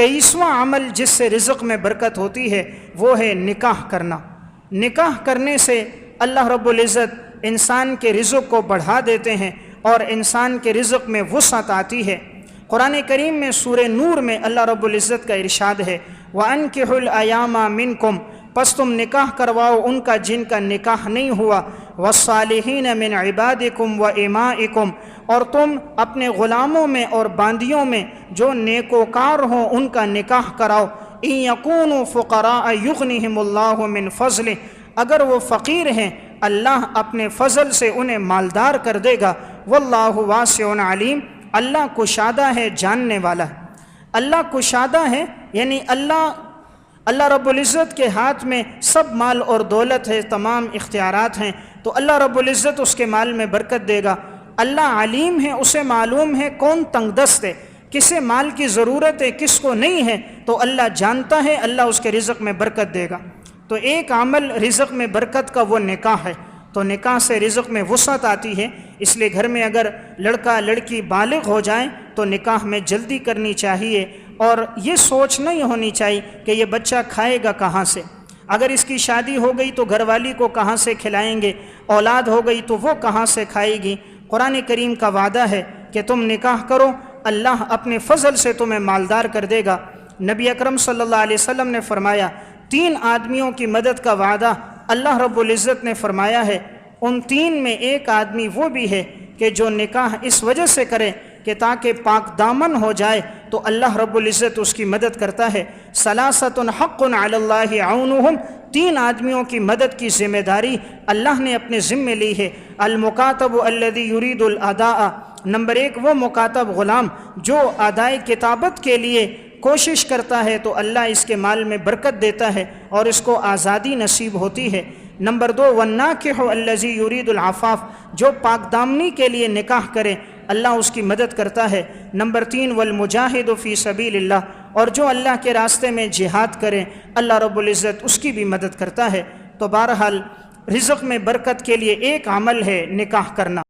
23واں عمل جس سے رزق میں برکت ہوتی ہے وہ ہے نکاح کرنا۔ نکاح کرنے سے اللہ رب العزت انسان کے رزق کو بڑھا دیتے ہیں اور انسان کے رزق میں وسعت آتی ہے۔ قرآن کریم میں سورہ نور میں اللہ رب العزت کا ارشاد ہے وَأَنكِحُوا الْأَيَامَ مِنكُمْ، پس تم نکاح کرواؤ ان کا جن کا نکاح نہیں ہوا، وَالصَّالِحِينَ مِنْ عِبَادِكُمْ وَإِمَائِكُمْ، اور تم اپنے غلاموں میں اور باندیوں میں جو نیکوکار ہوں ان کا نکاح کراؤ۔ إِن يَكُونُوا فُقَرَاءَ يُغْنِهِمُ اللَّهُ مِنْ فَضْلِهِ، اگر وہ فقیر ہیں اللہ اپنے فضل سے انہیں مالدار کر دے گا۔ وَاللَّهُ وَاسِعٌ عَلِيمٌ، اللہ کشادہ ہے، جاننے والا ہے۔ اللہ کشادہ ہے یعنی اللہ رب العزت کے ہاتھ میں سب مال اور دولت ہے، تمام اختیارات ہیں، تو اللہ رب العزت اس کے مال میں برکت دے گا۔ اللہ علیم ہے، اسے معلوم ہے کون تنگ دست ہے، کسے مال کی ضرورت ہے، کس کو نہیں ہے، تو اللہ جانتا ہے، اللہ اس کے رزق میں برکت دے گا۔ تو ایک عمل رزق میں برکت کا وہ نکاح ہے، تو نکاح سے رزق میں وسعت آتی ہے۔ اس لیے گھر میں اگر لڑکا لڑکی بالغ ہو جائیں تو نکاح میں جلدی کرنی چاہیے، اور یہ سوچ نہیں ہونی چاہیے کہ یہ بچہ کھائے گا کہاں سے، اگر اس کی شادی ہو گئی تو گھر والی کو کہاں سے کھلائیں گے، اولاد ہو گئی تو وہ کہاں سے کھائے گی۔ قرآن کریم کا وعدہ ہے کہ تم نکاح کرو، اللہ اپنے فضل سے تمہیں مالدار کر دے گا۔ نبی اکرم صلی اللہ علیہ وسلم نے فرمایا 3 آدمیوں کی مدد کا وعدہ اللہ رب العزت نے فرمایا ہے، ان 3 میں ایک آدمی وہ بھی ہے کہ جو نکاح اس وجہ سے کرے کہ تاکہ پاک دامن ہو جائے تو اللہ رب العزت اس کی مدد کرتا ہے۔ ثلاثۃ حق علی اللہ عونہم، 3 آدمیوں کی مدد کی ذمہ داری اللہ نے اپنے ذمے لی ہے۔ المکاتب الذی یرید الاداء، نمبر 1 وہ مکاتب غلام جو ادائے کتابت کے لیے کوشش کرتا ہے تو اللہ اس کے مال میں برکت دیتا ہے اور اس کو آزادی نصیب ہوتی ہے۔ نمبر 2 والناکح الذی یرید العفاف، جو پاک دامنی کے لیے نکاح کرے اللہ اس کی مدد کرتا ہے۔ نمبر 3 والمجاہد فی سبیل اللہ، اور جو اللہ کے راستے میں جہاد کرے اللہ رب العزت اس کی بھی مدد کرتا ہے۔ تو بہرحال رزق میں برکت کے لیے ایک عمل ہے نکاح کرنا۔